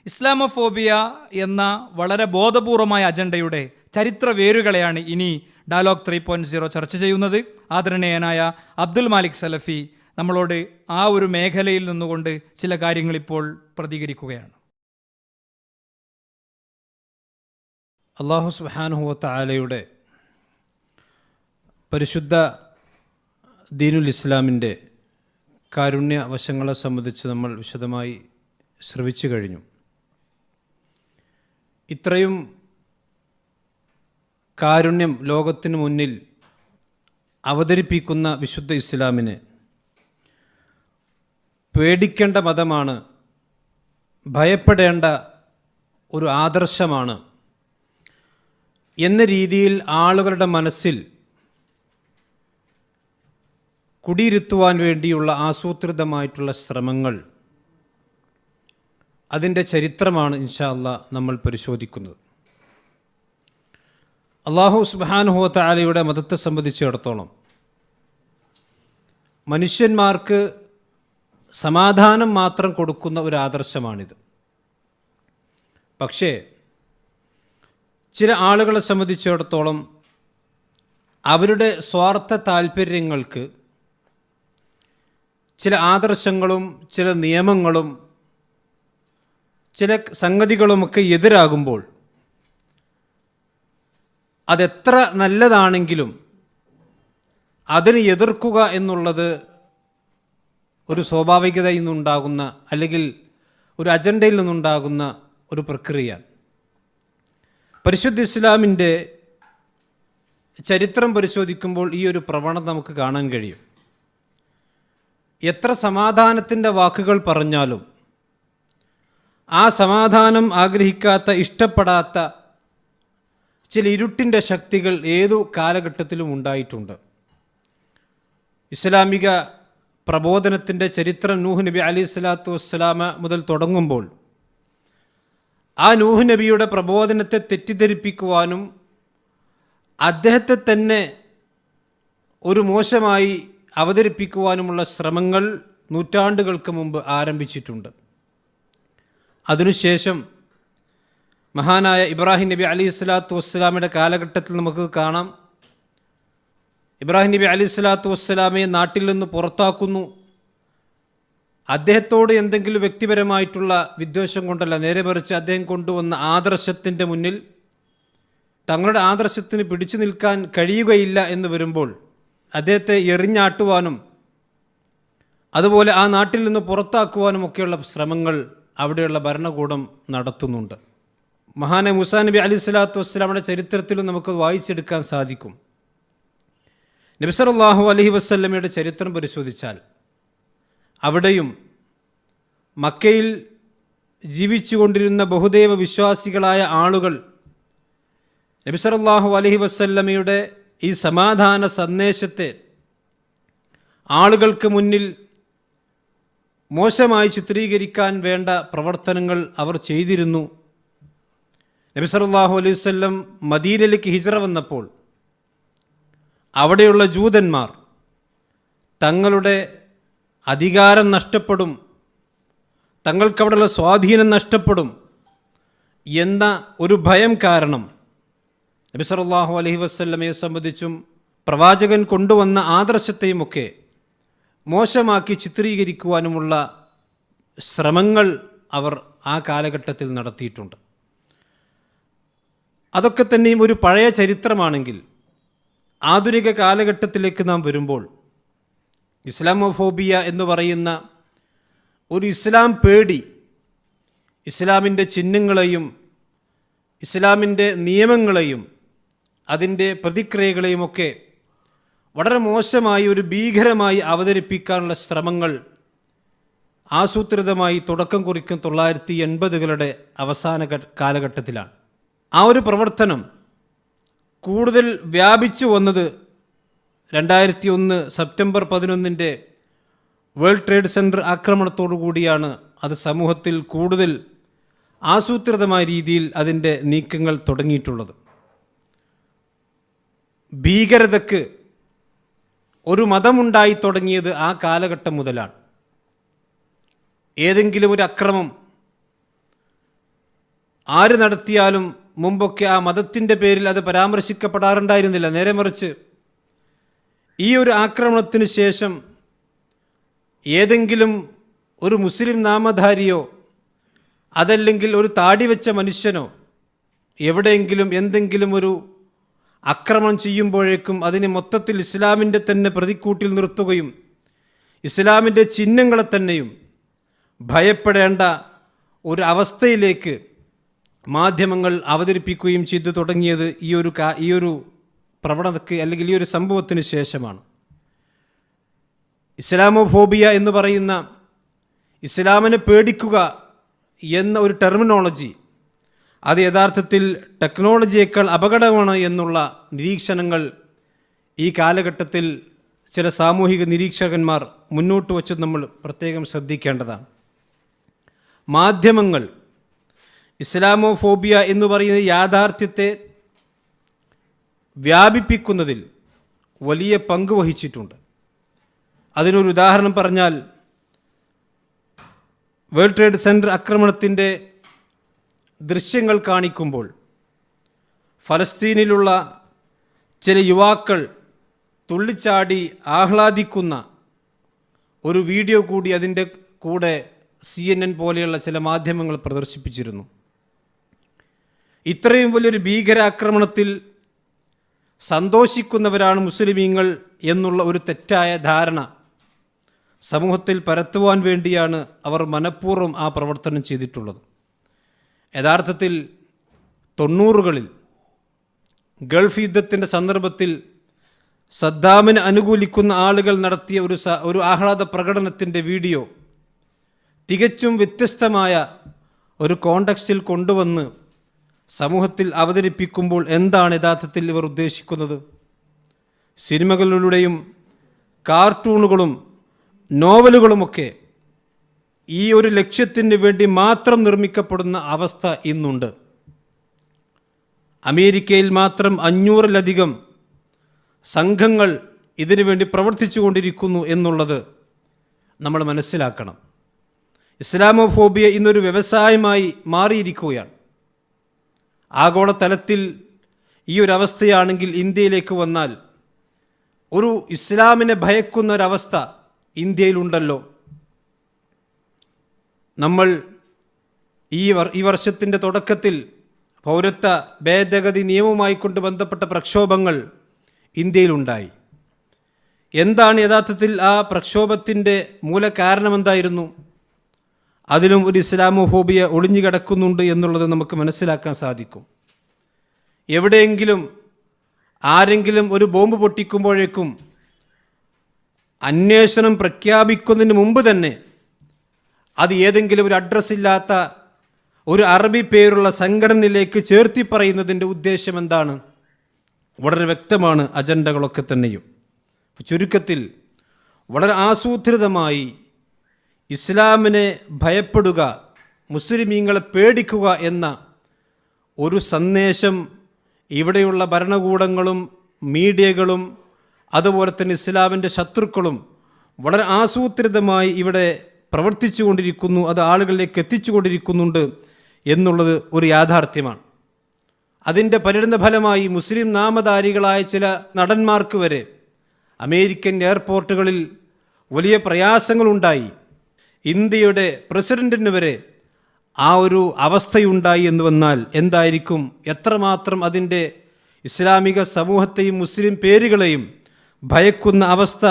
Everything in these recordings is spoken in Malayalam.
ഇസ്ലാമോഫോബിയ എന്ന വളരെ ബോധപൂർവമായ അജണ്ടയുടെ ചരിത്ര വേരുകളെയാണ് ഇനി ഡയലോഗ് 3.0 ചർച്ച ചെയ്യുന്നത്. ആദരണീയനായ അബ്ദുൽ മാലിക് സലഫി നമ്മളോട് ആ ഒരു മേഖലയിൽ നിന്നുകൊണ്ട് ചില കാര്യങ്ങൾ ഇപ്പോൾ പ്രതികരിക്കുകയാണ്. അല്ലാഹു സുബ്ഹാനഹു വ തആലയുടെ പരിശുദ്ധ ദീനുൽ ഇസ്ലാമിൻ്റെ കാരുണ്യ വശങ്ങളെ സംബന്ധിച്ച് നമ്മൾ വിശദമായി ശ്രവിച്ചു കഴിഞ്ഞു. ഇത്രയും കാരുണ്യം ലോകത്തിനു മുന്നിൽ അവതരിപ്പിക്കുന്ന വിശുദ്ധ ഇസ്ലാമിനെ പേടിക്കേണ്ട മതമാണ്, ഭയപ്പെടേണ്ട ഒരു ആദർശമാണ് എന്ന രീതിയിൽ ആളുകളുടെ മനസ്സിൽ കുടിയിരുത്തുവാൻ വേണ്ടിയുള്ള ആസൂത്രിതമായിട്ടുള്ള ശ്രമങ്ങൾ, അതിൻ്റെ ചരിത്രമാണ് ഇൻഷാ അല്ലാഹ് നമ്മൾ പരിശോധിക്കുന്നത്. അല്ലാഹു സുബ്ഹാനഹു വ തആലയുടെ മതത്തെ സംബന്ധിച്ചിടത്തോളം മനുഷ്യന്മാർക്ക് സമാധാനം മാത്രം കൊടുക്കുന്ന ഒരു ആദർശമാണിത്. പക്ഷേ ചില ആളുകളെ സംബന്ധിച്ചിടത്തോളം അവരുടെ സ്വാർത്ഥ താല്പര്യങ്ങൾക്ക് ചില ആദർശങ്ങളും ചില നിയമങ്ങളും ചില സംഗതികളുമൊക്കെ എതിരാകുമ്പോൾ അതെത്ര നല്ലതാണെങ്കിലും അതിനെ എതിർക്കുക എന്നുള്ളത് ഒരു സ്വാഭാവികതയിൽ നിന്നുണ്ടാകുന്ന അല്ലെങ്കിൽ ഒരു അജണ്ടയിൽ നിന്നുണ്ടാകുന്ന ഒരു പ്രക്രിയയാണ്. പരിശുദ്ധ ഇസ്ലാമിൻ്റെ ചരിത്രം പരിശോധിക്കുമ്പോൾ ഈ ഒരു പ്രവണത നമുക്ക് കാണാൻ കഴിയും. എത്ര സമാധാനത്തിൻ്റെ വാക്കുകൾ പറഞ്ഞാലും ആ സമാധാനം ആഗ്രഹിക്കാത്ത, ഇഷ്ടപ്പെടാത്ത ചില ഇരുട്ടിൻ്റെ ശക്തികൾ ഏതു കാലഘട്ടത്തിലും ഉണ്ടായിട്ടുണ്ട്. ഇസ്ലാമിക പ്രബോധനത്തിൻ്റെ ചരിത്രം നൂഹ് നബി അലൈഹി സ്വലാത്തു വസ്സലാമ മുതൽ തുടങ്ങുമ്പോൾ ആ നൂഹ് നബിയുടെ പ്രബോധനത്തെ തെറ്റിദ്ധരിപ്പിക്കുവാനും അദ്ദേഹത്തെ തന്നെ ഒരു മോശമായി അവതരിപ്പിക്കുവാനുമുള്ള ശ്രമങ്ങൾ നൂറ്റാണ്ടുകൾക്ക് മുമ്പ് ആരംഭിച്ചിട്ടുണ്ട്. അതിനുശേഷം മഹാനായ ഇബ്രാഹിം നബി അലൈഹി സ്വലാത്തു വസ്സലാമയുടെ കാലഘട്ടത്തിൽ നമുക്ക് കാണാം, ഇബ്രാഹിം നബി അലൈഹി സ്വലാത്തു വസ്സലാമയെ നാട്ടിൽ നിന്ന് പുറത്താക്കുന്നു. അദ്ദേഹത്തോട് എന്തെങ്കിലും വ്യക്തിപരമായിട്ടുള്ള വിദ്വേഷം കൊണ്ടല്ല, നേരെ മറിച്ച് അദ്ദേഹം കൊണ്ടുവന്ന ആദർശത്തിൻ്റെ മുന്നിൽ തങ്ങളുടെ ആദർശത്തിന് പിടിച്ചു നിൽക്കാൻ കഴിയുകയില്ല എന്ന് വരുമ്പോൾ അദ്ദേഹത്തെ എറിഞ്ഞാട്ടുവാനും അതുപോലെ ആ നാട്ടിൽ നിന്ന് പുറത്താക്കുവാനുമൊക്കെയുള്ള ശ്രമങ്ങൾ അവിടെയുള്ള ഭരണകൂടം നടത്തുന്നുണ്ട്. മഹാനായ മൂസാ നബി അലൈഹി സ്വലാത്തു വസ്സലാമയുടെ ചരിത്രത്തിലും നമുക്ക് വായിച്ചെടുക്കാൻ സാധിക്കും. നബി സല്ലല്ലാഹു അലൈഹി വസല്ലമയുടെ ചരിത്രം പരിശോധിച്ചാൽ അവിടെയും മക്കയിൽ ജീവിച്ചുകൊണ്ടിരുന്ന ബഹുദൈവ വിശ്വാസികളായ ആളുകൾ നബി സല്ലല്ലാഹു അലൈഹി വസല്ലമയുടെ ഈ സമാധാന സന്ദേശത്തെ ആളുകൾക്ക് മുന്നിൽ മോശമായി ചിത്രീകരിക്കാൻ വേണ്ട പ്രവർത്തനങ്ങൾ അവർ ചെയ്തിരുന്നു. നബി സല്ലല്ലാഹു അലൈഹി വസല്ലം മദീനയിലേക്ക് ഹിജ്റ വന്നപ്പോൾ അവിടെയുള്ള ജൂതന്മാർ തങ്ങളുടെ അധികാരം നഷ്ടപ്പെടും, തങ്ങൾക്കവിടെയുള്ള സ്വാധീനം നഷ്ടപ്പെടും എന്ന ഒരു ഭയം കാരണം നബി സല്ലല്ലാഹു അലൈഹി വസല്ലമയെ സംബന്ധിച്ചും പ്രവാചകൻ കൊണ്ടുവന്ന ആദർശത്തെയുമൊക്കെ മോശമാക്കി ചിത്രീകരിക്കുവാനുമുള്ള ശ്രമങ്ങൾ അവർ ആ കാലഘട്ടത്തിൽ നടത്തിയിട്ടുണ്ട്. അതൊക്കെ തന്നെയും ഒരു പഴയ ചരിത്രമാണെങ്കിൽ ആധുനിക കാലഘട്ടത്തിലേക്ക് നാം വരുമ്പോൾ ഇസ്ലാമോഫോബിയ എന്ന് പറയുന്ന ഒരു ഇസ്ലാം പേടി, ഇസ്ലാമിൻ്റെ ചിഹ്നങ്ങളെയും ഇസ്ലാമിൻ്റെ നിയമങ്ങളെയും അതിൻ്റെ പ്രതിക്രിയകളെയുമൊക്കെ വളരെ മോശമായി, ഒരു ഭീകരമായി അവതരിപ്പിക്കാനുള്ള ശ്രമങ്ങൾ ആസൂത്രിതമായി തുടക്കം കുറിക്കും 1980-കളുടെ അവസാന കാലഘട്ടത്തിലാണ്. ആ ഒരു പ്രവർത്തനം കൂടുതൽ വ്യാപിച്ചു വന്നത് 2001 സെപ്റ്റംബർ 11 വേൾഡ് ട്രേഡ് സെൻറ്റർ ആക്രമണത്തോടു കൂടിയാണ്. അത് സമൂഹത്തിൽ കൂടുതൽ ആസൂത്രിതമായ രീതിയിൽ അതിൻ്റെ നീക്കങ്ങൾ തുടങ്ങിയിട്ടുള്ളത്. ഭീകരതയ്ക്ക് ഒരു മതമുണ്ടായി തുടങ്ങിയത് ആ കാലഘട്ടം മുതലാണ്. ഏതെങ്കിലും ഒരു അക്രമം ആര് നടത്തിയാലും മുമ്പൊക്കെ ആ മതത്തിൻ്റെ പേരിൽ അത് പരാമർശിക്കപ്പെടാറുണ്ടായിരുന്നില്ല. നേരെ മറിച്ച് ഈ ഒരു ആക്രമണത്തിന് ശേഷം ഏതെങ്കിലും ഒരു മുസ്ലിം നാമധാരിയോ അതല്ലെങ്കിൽ ഒരു താടി വെച്ച മനുഷ്യനോ എവിടെയെങ്കിലും എന്തെങ്കിലും ഒരു ആക്രമണം ചെയ്യുമ്പോഴേക്കും അതിനെ മൊത്തത്തിൽ ഇസ്ലാമിൻ്റെ തന്നെ പ്രതിക്കൂട്ടിൽ നിർത്തുകയും ഇസ്ലാമിൻ്റെ ചിഹ്നങ്ങളെ തന്നെയും ഭയപ്പെടേണ്ട ഒരു അവസ്ഥയിലേക്ക് മാധ്യമങ്ങൾ അവതരിപ്പിക്കുകയും ചെയ്തു തുടങ്ങിയത് ഈ ഒരു പ്രവണതയ്ക്ക് അല്ലെങ്കിൽ ഈ ഒരു സംഭവത്തിന് ശേഷമാണ്. ഇസ്ലാമോഫോബിയ എന്ന് പറയുന്ന ഇസ്ലാമിനെ പേടിക്കുക എന്ന ഒരു ടെർമിനോളജി അത് യഥാർത്ഥത്തിൽ ടെക്നോളജിയേക്കാൾ അപകടമാണ് എന്നുള്ള നിരീക്ഷണങ്ങൾ ഈ കാലഘട്ടത്തിൽ ചില സാമൂഹിക നിരീക്ഷകന്മാർ മുന്നോട്ട് വച്ച് നമ്മൾ പ്രത്യേകം ശ്രദ്ധിക്കേണ്ടതാണ്. മാധ്യമങ്ങൾ ഇസ്ലാമോഫോബിയ എന്ന് പറയുന്ന യാഥാർത്ഥ്യത്തെ വ്യാപിപ്പിക്കുന്നതിൽ വലിയ പങ്ക് വഹിച്ചിട്ടുണ്ട്. അതിനൊരു ഉദാഹരണം പറഞ്ഞാൽ വേൾഡ് ട്രേഡ് സെൻറ്റർ ആക്രമണത്തിൻ്റെ ദൃശ്യങ്ങൾ കാണിക്കുമ്പോൾ ഫലസ്തീനിലുള്ള ചില യുവാക്കൾ തുള്ളിച്ചാടി ആഹ്ലാദിക്കുന്ന ഒരു വീഡിയോ കൂടി അതിൻ്റെ കൂടെ CNN പോലെയുള്ള ചില മാധ്യമങ്ങൾ പ്രദർശിപ്പിച്ചിരുന്നു. ഇത്രയും വലിയൊരു ഭീകരാക്രമണത്തിൽ സന്തോഷിക്കുന്നവരാണ് മുസ്ലിമീങ്ങൾ എന്നുള്ള ഒരു തെറ്റായ ധാരണ സമൂഹത്തിൽ പരത്തുവാൻ വേണ്ടിയാണ് അവർ മനഃപൂർവ്വം ആ പ്രവർത്തനം ചെയ്തിട്ടുള്ളത്. യഥാർത്ഥത്തിൽ 90കളിൽ ഗൾഫ് യുദ്ധത്തിൻ്റെ സന്ദർഭത്തിൽ സദ്ദാമിനെ അനുകൂലിക്കുന്ന ആളുകൾ നടത്തിയ ഒരു ആഹ്ലാദ പ്രകടനത്തിൻ്റെ വീഡിയോ തികച്ചും വ്യത്യസ്തമായ ഒരു കോണ്ടക്സ്റ്റിൽ കൊണ്ടുവന്ന് സമൂഹത്തിൽ അവതരിപ്പിക്കുമ്പോൾ എന്താണ് യഥാർത്ഥത്തിൽ ഇവർ ഉദ്ദേശിക്കുന്നത്? സിനിമകളിലൂടെയും കാർട്ടൂണുകളും നോവലുകളുമൊക്കെ ഈ ഒരു ലക്ഷ്യത്തിന് വേണ്ടി മാത്രം നിർമ്മിക്കപ്പെടുന്ന അവസ്ഥ ഇന്നുണ്ട്. അമേരിക്കയിൽ മാത്രം 500-ലധികം സംഘങ്ങൾ ഇതിനു വേണ്ടി പ്രവർത്തിച്ചു കൊണ്ടിരിക്കുന്നു എന്നുള്ളത് നമ്മൾ മനസ്സിലാക്കണം. ഇസ്ലാമോഫോബിയ ഇന്നൊരു വ്യവസായമായി മാറിയിരിക്കുകയാണ്. ആഗോളതലത്തിൽ ഈ ഒരു അവസ്ഥയാണെങ്കിൽ ഇന്ത്യയിലേക്ക് വന്നാൽ ഒരു ഇസ്ലാമിനെ ഭയക്കുന്ന ഒരവസ്ഥ ഇന്ത്യയിലുണ്ടല്ലോ. നമ്മൾ ഈ വർഷത്തിൻ്റെ തുടക്കത്തിൽ പൗരത്വ ഭേദഗതി നിയമവുമായി കൊണ്ട് ബന്ധപ്പെട്ട പ്രക്ഷോഭങ്ങൾ ഇന്ത്യയിലുണ്ടായി. എന്താണ് യഥാർത്ഥത്തിൽ ആ പ്രക്ഷോഭത്തിൻ്റെ മൂലകാരണമെന്തായിരുന്നു? അതിലും ഒരു ഇസ്ലാമോഫോബിയ ഒളിഞ്ഞു കിടക്കുന്നുണ്ട് എന്നുള്ളത് നമുക്ക് മനസ്സിലാക്കാൻ സാധിക്കും. എവിടെയെങ്കിലും ആരെങ്കിലും ഒരു ബോംബ് പൊട്ടിക്കുമ്പോഴേക്കും അന്വേഷണം പ്രഖ്യാപിക്കുന്നതിന് മുമ്പ് തന്നെ അത് ഏതെങ്കിലും ഒരു അഡ്രസ്സില്ലാത്ത ഒരു അറബി പേരുള്ള സംഘടനയിലേക്ക് ചേർത്തി പറയുന്നതിൻ്റെ ഉദ്ദേശം എന്താണ്? വളരെ വ്യക്തമാണ് അജണ്ടകളൊക്കെ തന്നെയും. ചുരുക്കത്തിൽ വളരെ ആസൂത്രിതമായി ഇസ്ലാമിനെ ഭയപ്പെടുക, മുസ്ലിമീങ്ങളെ പേടിക്കുക എന്ന ഒരു സന്ദേശം ഇവിടെയുള്ള ഭരണകൂടങ്ങളും മീഡിയകളും അതുപോലെ തന്നെ ഇസ്ലാമിൻ്റെ ശത്രുക്കളും വളരെ ആസൂത്രിതമായി ഇവിടെ പ്രവർത്തിച്ചു കൊണ്ടിരിക്കുന്നു, അത് ആളുകളിലേക്ക് എത്തിച്ചു കൊണ്ടിരിക്കുന്നുണ്ട് എന്നുള്ളത് ഒരു യാഥാർത്ഥ്യമാണ്. അതിൻ്റെ പരിണതഫലമായി മുസ്ലിം നാമധാരികളായ ചില നടന്മാർക്ക് വരെ അമേരിക്കൻ എയർപോർട്ടുകളിൽ വലിയ പ്രയാസങ്ങളുണ്ടായി. ഇന്ത്യയുടെ പ്രസിഡന്റിന് വരെ ആ ഒരു അവസ്ഥയുണ്ടായി എന്ന് വന്നാൽ എന്തായിരിക്കും, എത്രമാത്രം അതിൻ്റെ ഇസ്ലാമിക സമൂഹത്തെയും മുസ്ലിം പേരുകളെയും ഭയക്കുന്ന അവസ്ഥ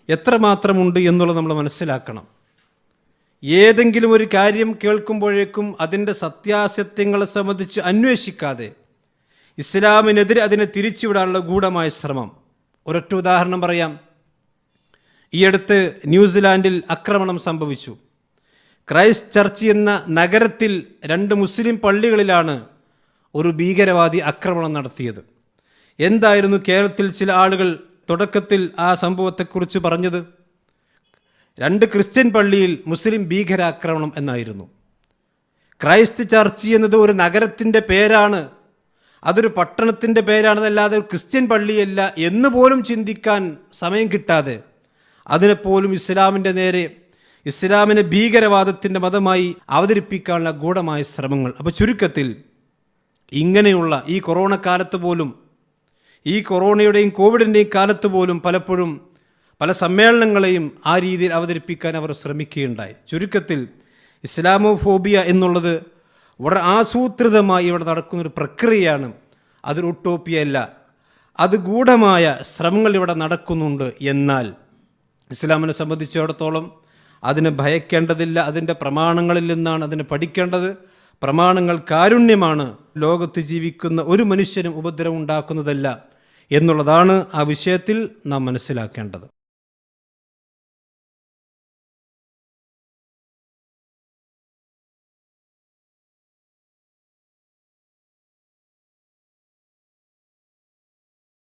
എത്രമാത്രമുണ്ട് എന്നുള്ളത് നമ്മൾ മനസ്സിലാക്കണം. ഏതെങ്കിലും ഒരു കാര്യം കേൾക്കുമ്പോഴേക്കും അതിൻ്റെ സത്യാസത്യങ്ങളെ സംബന്ധിച്ച് അന്വേഷിക്കാതെ ഇസ്ലാമിനെതിരെ അതിനെ തിരിച്ചുവിടാനുള്ള ഗൂഢമായ ശ്രമം. ഒരൊറ്റ ഉദാഹരണം പറയാം. ഈയടുത്ത് ന്യൂസിലാൻഡിൽ ആക്രമണം സംഭവിച്ചു. ക്രൈസ്റ്റ് ചർച്ച് എന്ന നഗരത്തിൽ 2 മുസ്ലിം പള്ളികളിലാണ് ഒരു ഭീകരവാദി ആക്രമണം നടത്തിയത്. എന്തായിരുന്നു കേരളത്തിൽ ചില ആളുകൾ തുടക്കത്തിൽ ആ സംഭവത്തെക്കുറിച്ച് പറഞ്ഞത്? 2 ക്രിസ്ത്യൻ പള്ളിയിൽ മുസ്ലിം ഭീകരാക്രമണം എന്നായിരുന്നു. ക്രൈസ്റ്റ് ചർച്ച് എന്നത് ഒരു നഗരത്തിൻ്റെ പേരാണ്, അതൊരു പട്ടണത്തിൻ്റെ പേരാണ്, അതല്ലാതെ ഒരു ക്രിസ്ത്യൻ പള്ളിയല്ല എന്ന് പോലും ചിന്തിക്കാൻ സമയം കിട്ടാതെ അതിനെപ്പോലും ഇസ്ലാമിൻ്റെ നേരെ, ഇസ്ലാമിനെ ഭീകരവാദത്തിൻ്റെ മതമായി അവതരിപ്പിക്കാനുള്ള ഗൂഢമായ ശ്രമങ്ങൾ. അപ്പോൾ ചുരുക്കത്തിൽ ഇങ്ങനെയുള്ള ഈ കൊറോണ കാലത്ത് പോലും, ഈ കൊറോണയുടെയും കോവിഡിൻ്റെയും കാലത്ത് പോലും പലപ്പോഴും പല സമ്മേളനങ്ങളെയും ആ രീതിയിൽ അവതരിപ്പിക്കാൻ അവർ ശ്രമിക്കുകയുണ്ടായി. ചുരുക്കത്തിൽ ഇസ്ലാമോഫോബിയ എന്നുള്ളത് വളരെ ആസൂത്രിതമായി ഇവിടെ നടക്കുന്നൊരു പ്രക്രിയയാണ്. അതൊരു ഉട്ടോപ്പിയ അല്ല, അത് ഗൂഢമായ ശ്രമങ്ങൾ ഇവിടെ നടക്കുന്നുണ്ട്. എന്നാൽ ഇസ്ലാമിനെ സംബന്ധിച്ചിടത്തോളം അതിനെ ഭയക്കേണ്ടതില്ല. അതിൻ്റെ പ്രമാണങ്ങളിൽ നിന്നാണ് അതിനെ പഠിക്കേണ്ടത്. പ്രമാണങ്ങൾ കാരുണ്യമാണ്, ലോകത്ത് ജീവിക്കുന്ന ഒരു മനുഷ്യനും ഉപദ്രവം ഉണ്ടാക്കുന്നതല്ല എന്നുള്ളതാണ് ആ വിഷയത്തിൽ നാം മനസ്സിലാക്കേണ്ടത്.